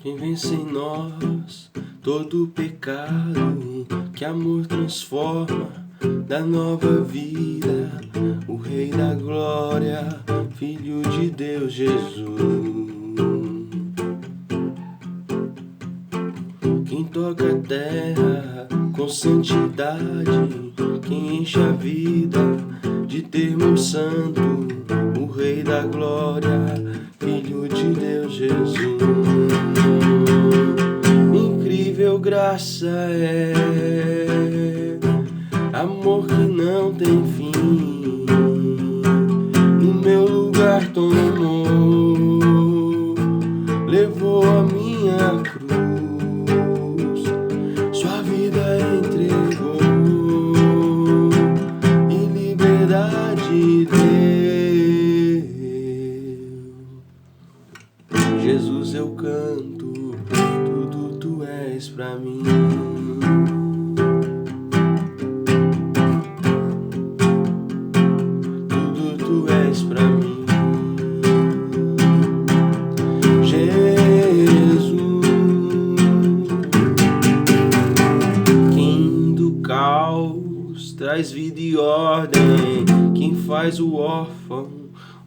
Quem vence em nós todo o pecado, que amor transforma, da nova vida, o Rei da Glória, Filho de Deus Jesus. Quem toca a terra com santidade, quem enche a vida de termo santo, o Rei da Glória, Filho de Deus Jesus. Incrível graça é, amor que não tem fim, no meu lugar tomou, levou a minha cruz, sua vida entregou e liberdade deu. Jesus, eu canto, tudo tu és pra mim. Tudo tu és pra mim. Jesus, quem do caos traz vida e ordem, quem faz o órfão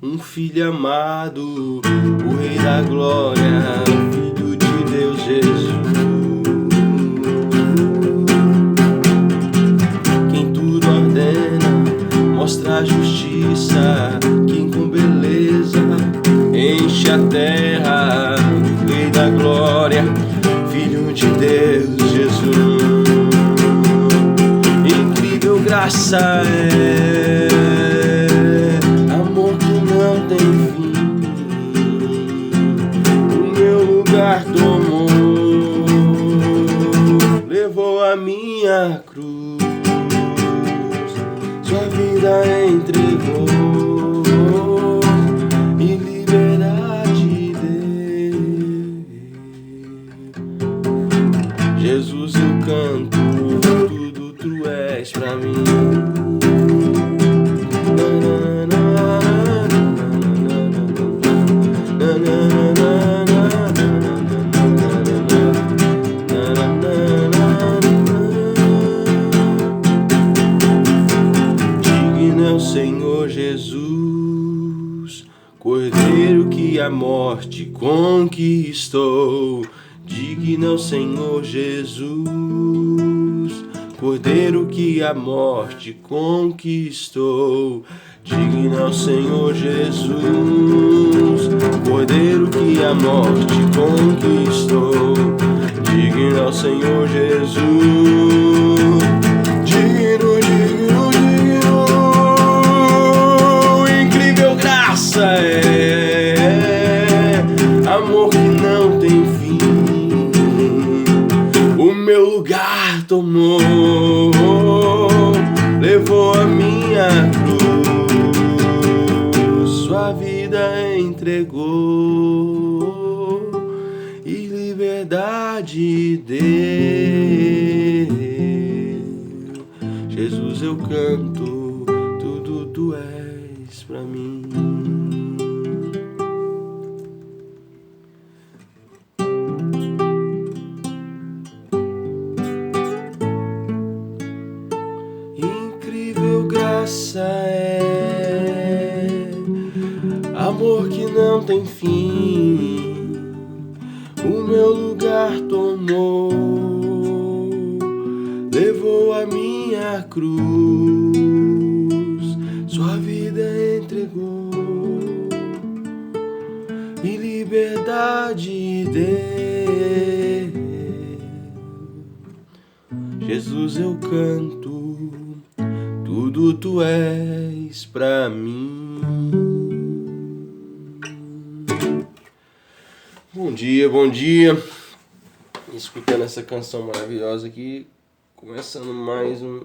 um filho amado, o Rei da Glória, Filho de Deus Jesus. Quem tudo ordena, mostra a justiça, quem com beleza enche a terra, o Rei da Glória, Filho de Deus Jesus. Incrível graça é, amor que não tem fim, o meu lugar tomou, levou a minha cruz, sua vida entregou e liberdade deu. Jesus, eu canto, tudo tu és pra mim. Digno é o Senhor Jesus, Cordeiro que a morte conquistou. Digno é o Senhor Jesus, Cordeiro que a morte conquistou. Digno é o Senhor Jesus, Cordeiro que a morte conquistou. Digno é o Senhor Jesus, digno, digno, digno. Incrível graça é, amor que não tem fim, o meu lugar tomou, levou a minha cruz, sua vida entregou e liberdade deu. Jesus, eu canto, tudo tu és pra mim. Incrível graça é, amor que não tem fim, o meu lugar tomou, levou a minha cruz, sua vida entregou e liberdade deu. Jesus, eu canto, tudo tu és pra mim. Bom dia. Escutando essa canção maravilhosa aqui, começando mais um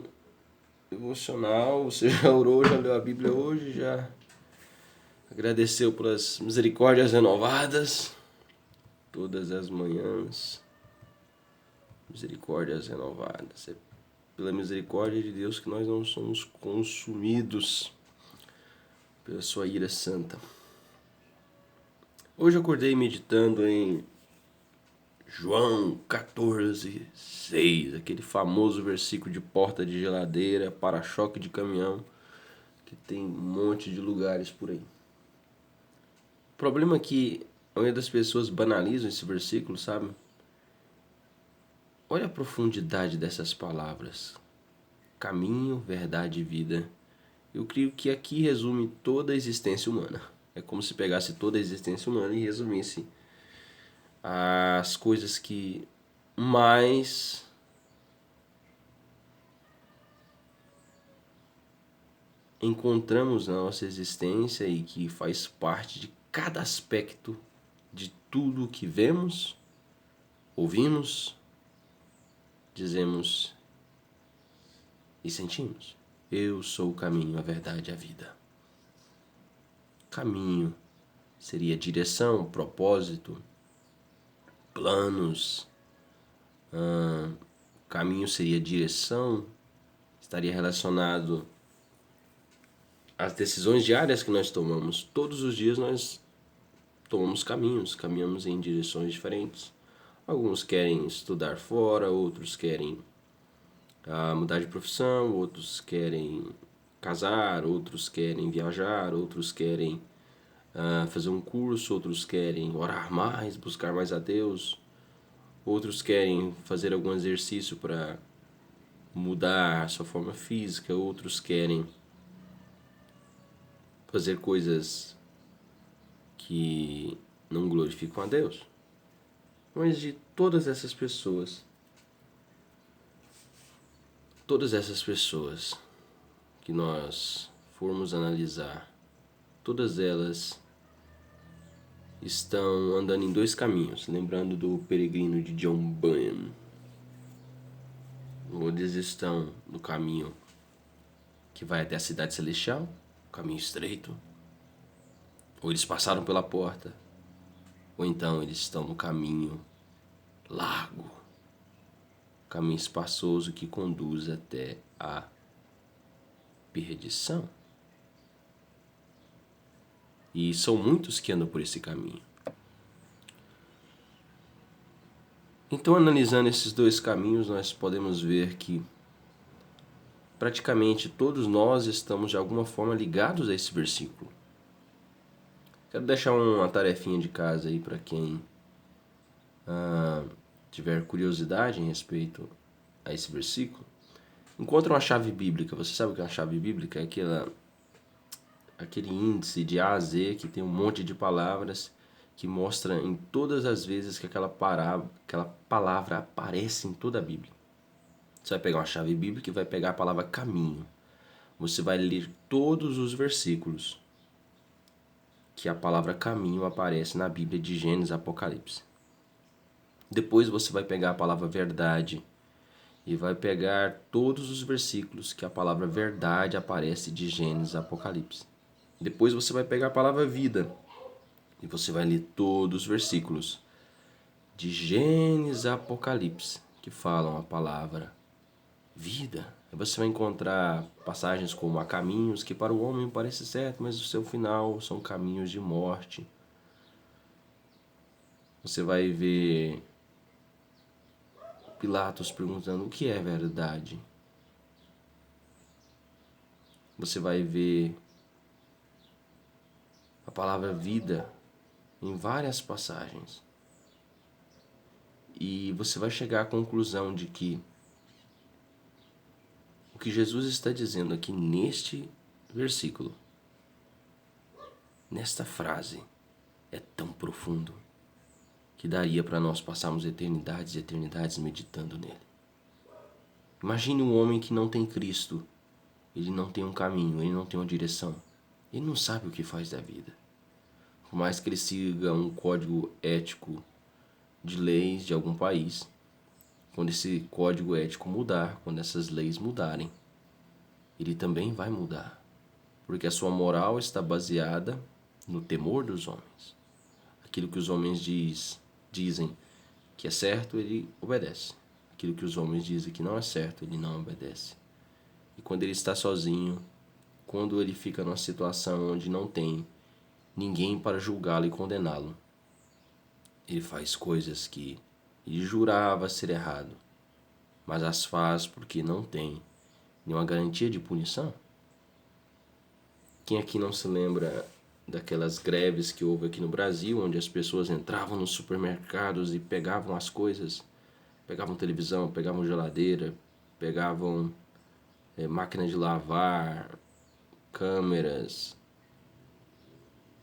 devocional. Você já orou, já leu a Bíblia hoje, já agradeceu pelas misericórdias renovadas, todas as manhãs, misericórdias renovadas. É pela misericórdia de Deus que nós não somos consumidos pela sua ira santa. Hoje eu acordei meditando em João 14:6, aquele famoso versículo de porta de geladeira, para-choque de caminhão, que tem um monte de lugares por aí. O problema é que a maioria das pessoas banalizam esse versículo, sabe? Olha a profundidade dessas palavras. Caminho, verdade e vida. Eu creio que aqui resume toda a existência humana. É como se pegasse toda a existência humana e resumisse as coisas que mais encontramos na nossa existência e que faz parte de cada aspecto de tudo o que vemos, ouvimos, dizemos e sentimos. Eu sou o caminho, a verdade e a vida. Caminho seria direção, propósito, planos. Caminho seria direção, estaria relacionado às decisões diárias que nós tomamos. Todos os dias nós tomamos caminhos, caminhamos em direções diferentes. Alguns querem estudar fora, outros querem mudar de profissão, outros querem casar, outros querem viajar, outros querem fazer um curso, outros querem orar mais, buscar mais a Deus, outros querem fazer algum exercício para mudar a sua forma física, outros querem fazer coisas que não glorificam a Deus. Mas de todas essas pessoas que nós formos analisar, todas elas estão andando em dois caminhos, lembrando do Peregrino de John Bunyan. Ou eles estão no caminho que vai até a cidade celestial, caminho estreito, ou eles passaram pela porta, ou então eles estão no caminho largo, caminho espaçoso que conduz até a perdição. E são muitos que andam por esse caminho. Então, analisando esses dois caminhos, nós podemos ver que praticamente todos nós estamos de alguma forma ligados a esse versículo. Quero deixar uma tarefinha de casa aí para quem tiver curiosidade em respeito a esse versículo. Encontra uma chave bíblica. Você sabe o que é uma chave bíblica? É aquele índice de A a Z que tem um monte de palavras que mostra em todas as vezes que aquela palavra aparece em toda a Bíblia. Você vai pegar uma chave bíblica e vai pegar a palavra caminho. Você vai ler todos os versículos que a palavra caminho aparece na Bíblia de Gênesis a Apocalipse. Depois você vai pegar a palavra verdade e vai pegar todos os versículos que a palavra verdade aparece de Gênesis a Apocalipse. Depois você vai pegar a palavra vida e você vai ler todos os versículos de Gênesis a Apocalipse que falam a palavra vida. Aí você vai encontrar passagens como há caminhos que para o homem parece certo, mas o seu final são caminhos de morte. Você vai ver Pilatos perguntando o que é verdade. Você vai ver a palavra vida em várias passagens. E você vai chegar à conclusão de que o que Jesus está dizendo aqui neste versículo, nesta frase, é tão profundo que daria para nós passarmos eternidades e eternidades meditando nele. Imagine um homem que não tem Cristo, ele não tem um caminho, ele não tem uma direção, ele não sabe o que faz da vida. Por mais que ele siga um código ético de leis de algum país, quando esse código ético mudar, quando essas leis mudarem, ele também vai mudar, porque a sua moral está baseada no temor dos homens. Aquilo que os homens dizem que é certo, ele obedece. Aquilo que os homens dizem que não é certo, ele não obedece. E quando ele está sozinho, quando ele fica numa situação onde não tem ninguém para julgá-lo e condená-lo, ele faz coisas que e jurava ser errado, mas as faz porque não tem nenhuma garantia de punição? Quem aqui não se lembra daquelas greves que houve aqui no Brasil, onde as pessoas entravam nos supermercados e pegavam as coisas, pegavam televisão, pegavam geladeira, pegavam máquina de lavar, câmeras,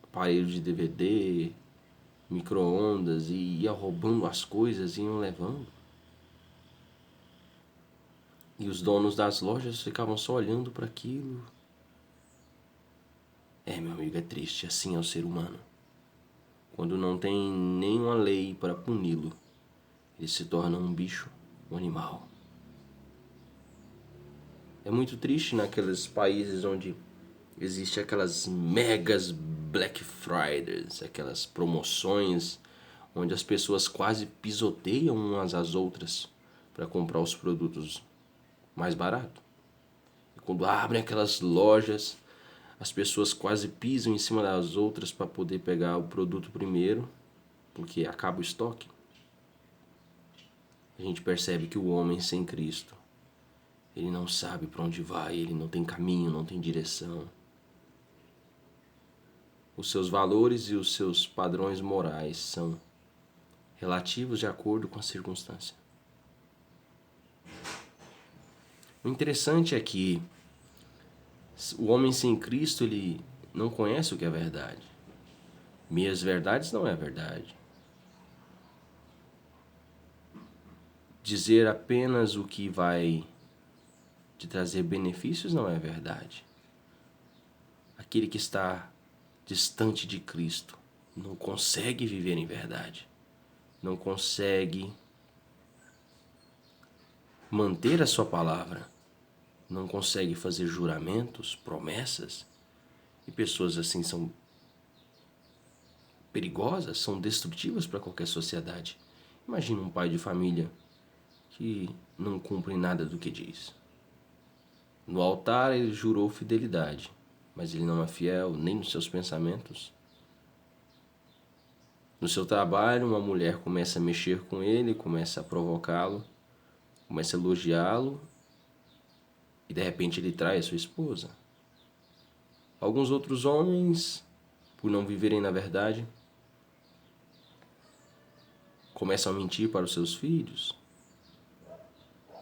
aparelho de DVD, micro-ondas, e ia roubando as coisas e iam levando. E os donos das lojas ficavam só olhando para aquilo. Meu amigo, é triste, assim é o ser humano. Quando não tem nenhuma lei para puni-lo, ele se torna um bicho, um animal. É muito triste naqueles países onde existe aquelas megas Black Fridays, aquelas promoções onde as pessoas quase pisoteiam umas às outras para comprar os produtos mais baratos. E quando abrem aquelas lojas, as pessoas quase pisam em cima das outras para poder pegar o produto primeiro, porque acaba o estoque. A gente percebe que o homem sem Cristo, ele não sabe para onde vai, ele não tem caminho, não tem direção. Os seus valores e os seus padrões morais são relativos de acordo com a circunstância. O interessante é que o homem sem Cristo, ele não conhece o que é verdade. Meias verdades não é verdade. Dizer apenas o que vai te trazer benefícios não é verdade. Aquele que está distante de Cristo não consegue viver em verdade. Não consegue manter a sua palavra. Não consegue fazer juramentos, promessas. E pessoas assim são perigosas, são destrutivas para qualquer sociedade. Imagina um pai de família que não cumpre nada do que diz. No altar ele jurou fidelidade, mas ele não é fiel nem nos seus pensamentos. No seu trabalho, uma mulher começa a mexer com ele, começa a provocá-lo, começa a elogiá-lo e de repente ele trai a sua esposa. Alguns outros homens, por não viverem na verdade, começam a mentir para os seus filhos.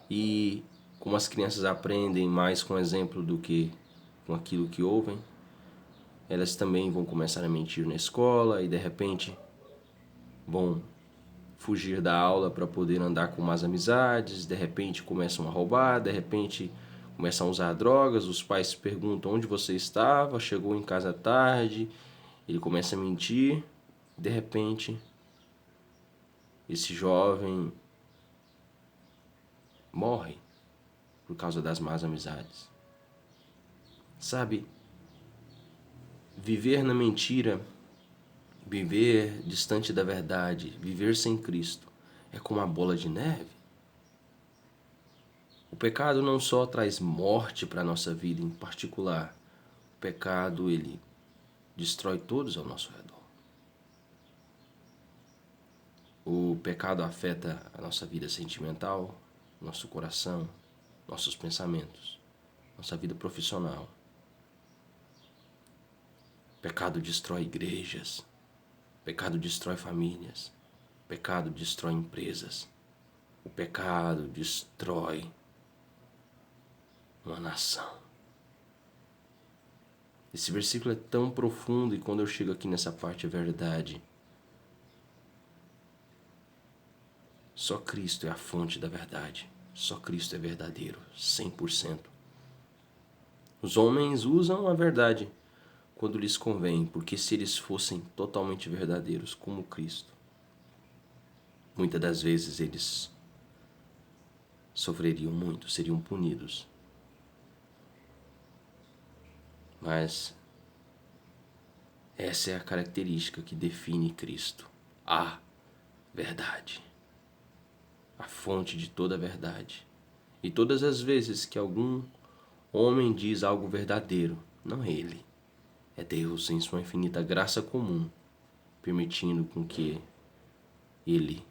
E como as crianças aprendem mais com exemplo do que com aquilo que ouvem, elas também vão começar a mentir na escola e de repente vão fugir da aula para poder andar com más amizades, de repente começam a roubar, de repente começam a usar drogas, os pais perguntam onde você estava, chegou em casa tarde, ele começa a mentir, de repente esse jovem morre por causa das más amizades. Sabe, viver na mentira, viver distante da verdade, viver sem Cristo, é como uma bola de neve. O pecado não só traz morte para a nossa vida em particular, o pecado ele destrói todos ao nosso redor. O pecado afeta a nossa vida sentimental, nosso coração, nossos pensamentos, nossa vida profissional. O pecado destrói igrejas, o pecado destrói famílias, o pecado destrói empresas, o pecado destrói uma nação. Esse versículo é tão profundo e quando eu chego aqui nessa parte é verdade. Só Cristo é a fonte da verdade. Só Cristo é verdadeiro, 100%. Os homens usam a verdade quando lhes convém, porque se eles fossem totalmente verdadeiros como Cristo, muitas das vezes eles sofreriam muito, seriam punidos. Mas essa é a característica que define Cristo, a verdade, a fonte de toda a verdade. E todas as vezes que algum homem diz algo verdadeiro, não é ele, é Deus em sua infinita graça comum, permitindo com que ele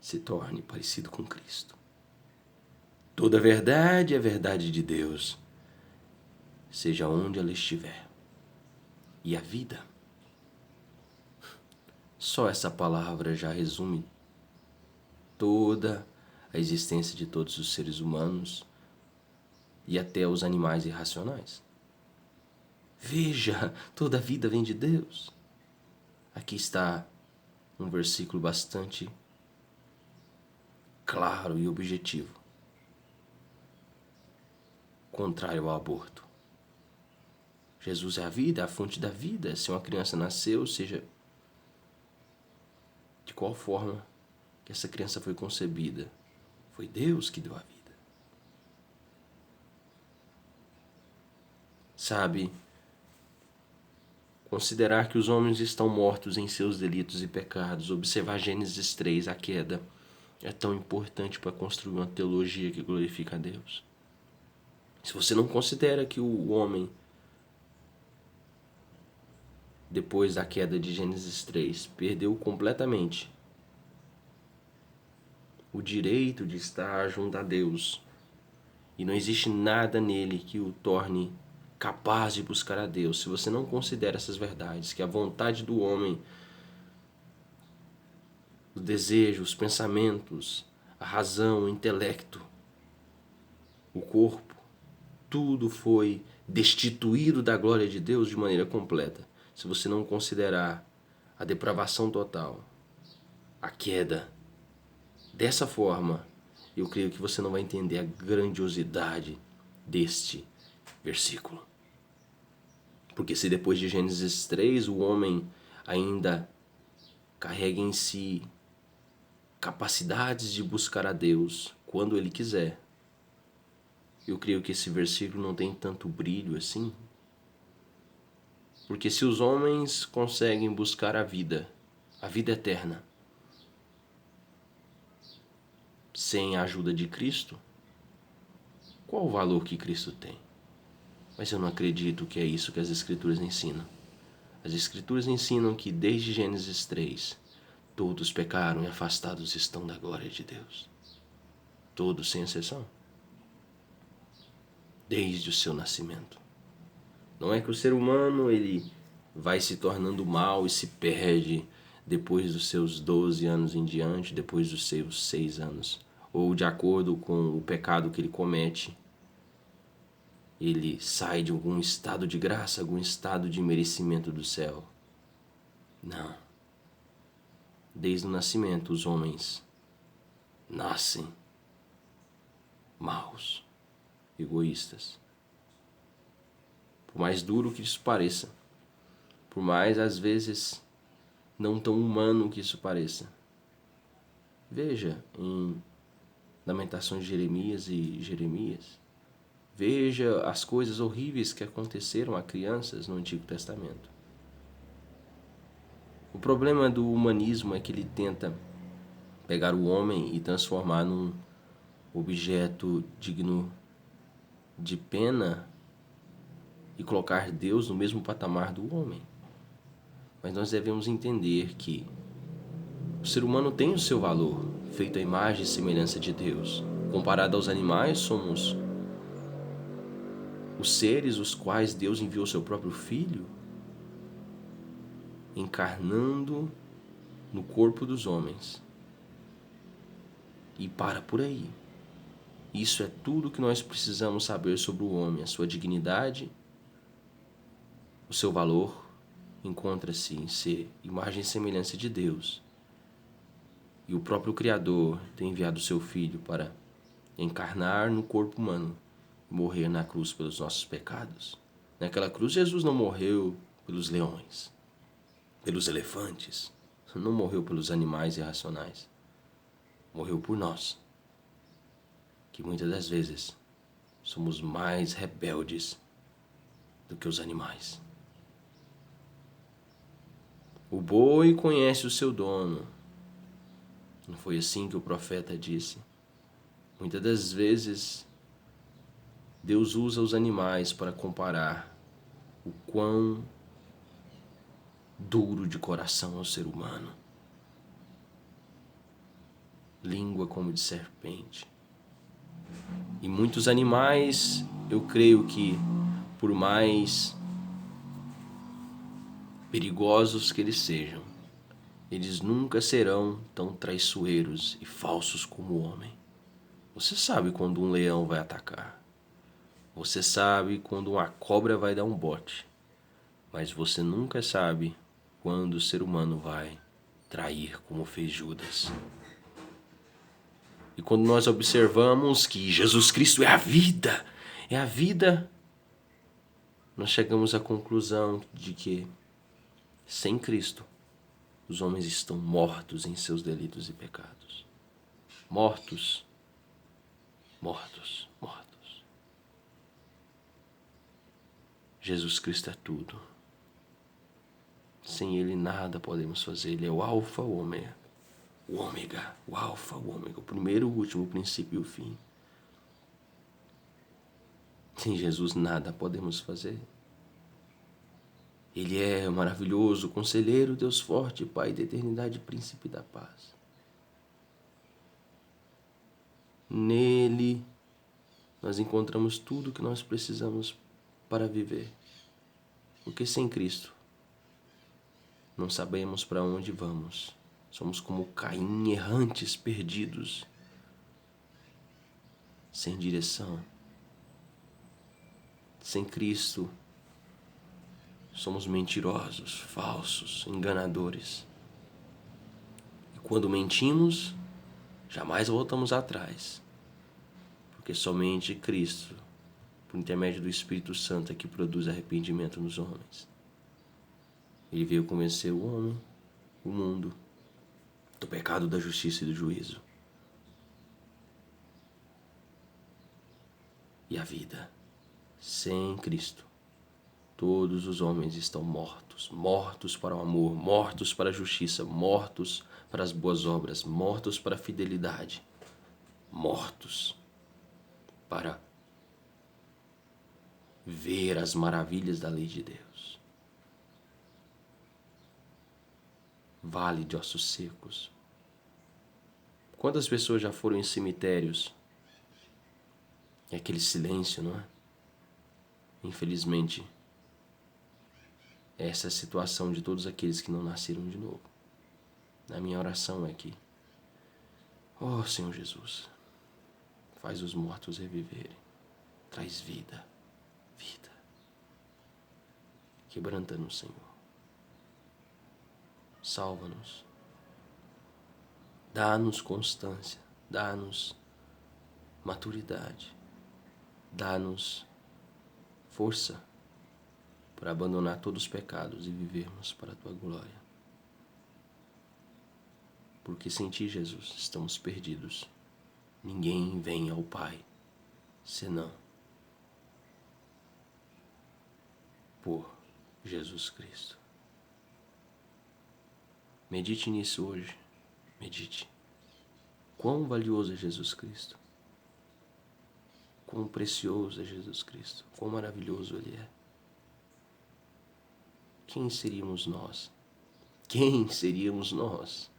se torne parecido com Cristo. Toda verdade é verdade de Deus, seja onde ela estiver. E a vida, só essa palavra já resume toda a existência de todos os seres humanos e até os animais irracionais. Veja, toda a vida vem de Deus. Aqui está um versículo bastante claro e objetivo, contrário ao aborto. Jesus é a vida, a fonte da vida. Se uma criança nasceu, seja de qual forma que essa criança foi concebida, foi Deus que deu a vida. Sabe, considerar que os homens estão mortos em seus delitos e pecados, observar Gênesis 3, a queda, é tão importante para construir uma teologia que glorifica a Deus. Se você não considera que o homem, depois da queda de Gênesis 3, perdeu completamente o direito de estar junto a Deus, e não existe nada nele que o torne capaz de buscar a Deus, se você não considera essas verdades, que a vontade do homem, os desejos, os pensamentos, a razão, o intelecto, o corpo, tudo foi destituído da glória de Deus de maneira completa. Se você não considerar a depravação total, a queda, dessa forma, eu creio que você não vai entender a grandiosidade deste versículo. Porque se depois de Gênesis 3 o homem ainda carrega em si capacidades de buscar a Deus quando ele quiser, eu creio que esse versículo não tem tanto brilho assim. Porque se os homens conseguem buscar a vida eterna, sem a ajuda de Cristo, qual o valor que Cristo tem? Mas eu não acredito que é isso que as Escrituras ensinam. As Escrituras ensinam que desde Gênesis 3, todos pecaram e afastados estão da glória de Deus. Todos, sem exceção. Desde o seu nascimento. Não é que o ser humano ele vai se tornando mal e se perde depois dos seus 12 anos em diante, depois dos seus 6 anos, ou de acordo com o pecado que ele comete, ele sai de algum estado de graça, algum estado de merecimento do céu. Não. Desde o nascimento, os homens nascem maus, egoístas. Por mais duro que isso pareça, por mais às vezes não tão humano que isso pareça. Veja em Lamentações de Jeremias e Jeremias. Veja as coisas horríveis que aconteceram a crianças no Antigo Testamento. O problema do humanismo é que ele tenta pegar o homem e transformar num objeto digno de pena e colocar Deus no mesmo patamar do homem. Mas nós devemos entender que o ser humano tem o seu valor, feito à imagem e semelhança de Deus. Comparado aos animais, somos os seres os quais Deus enviou seu próprio Filho, encarnando no corpo dos homens. E para por aí. Isso é tudo que nós precisamos saber sobre o homem, a sua dignidade, o seu valor, encontra-se em ser imagem e semelhança de Deus. E o próprio Criador tem enviado o seu Filho para encarnar no corpo humano e morrer na cruz pelos nossos pecados. Naquela cruz, Jesus não morreu pelos leões, pelos elefantes, não morreu pelos animais irracionais. Morreu por nós, que muitas das vezes somos mais rebeldes do que os animais. O boi conhece o seu dono. Não foi assim que o profeta disse? Muitas das vezes, Deus usa os animais para comparar o quão duro de coração é o ser humano. língua como de serpente. E muitos animais, eu creio que, por mais perigosos que eles sejam, eles nunca serão tão traiçoeiros e falsos como o homem. Você sabe quando um leão vai atacar. Você sabe quando uma cobra vai dar um bote. Mas você nunca sabe quando o ser humano vai trair como fez Judas. E quando nós observamos que Jesus Cristo é a vida, nós chegamos à conclusão de que, sem Cristo, os homens estão mortos em seus delitos e pecados. Mortos, mortos, mortos. Jesus Cristo é tudo. Sem Ele nada podemos fazer. Ele é o alfa, o ômega. O ômega, o alfa, o ômega, o primeiro, o último, o princípio e o fim. Sem Jesus nada podemos fazer. Ele é o maravilhoso conselheiro, Deus forte, Pai da eternidade, príncipe da paz. Nele nós encontramos tudo o que nós precisamos para viver. Porque sem Cristo não sabemos para onde vamos. Somos como Caim, errantes, perdidos, sem direção. Sem Cristo, somos mentirosos, falsos, enganadores. E quando mentimos, jamais voltamos atrás. Porque somente Cristo, por intermédio do Espírito Santo, é que produz arrependimento nos homens. Ele veio convencer o homem, o mundo, do pecado, da justiça e do juízo. E a vida. Sem Cristo, todos os homens estão mortos. Mortos para o amor, mortos para a justiça, mortos para as boas obras, mortos para a fidelidade, mortos para ver as maravilhas da lei de Deus. Vale de ossos secos. Quantas pessoas já foram em cemitérios? É aquele silêncio, não é? Infelizmente, essa é a situação de todos aqueles que não nasceram de novo. A minha oração é que, ó Senhor Jesus, faz os mortos reviverem, traz vida, vida. Quebranta-nos, Senhor. Salva-nos. Dá-nos constância, dá-nos maturidade, dá-nos força para abandonar todos os pecados e vivermos para a Tua glória. Porque sem Ti, Jesus, estamos perdidos. Ninguém vem ao Pai senão por Jesus Cristo. Medite nisso hoje. Medite. Quão valioso é Jesus Cristo. Quão precioso é Jesus Cristo. Quão maravilhoso Ele é. Quem seríamos nós? Quem seríamos nós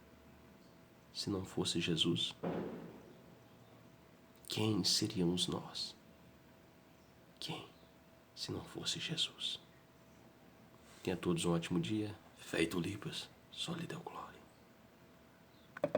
se não fosse Jesus? Quem seríamos nós? Quem se não fosse Jesus? Tenha todos um ótimo dia. Feito Libras, só lhe deu glória.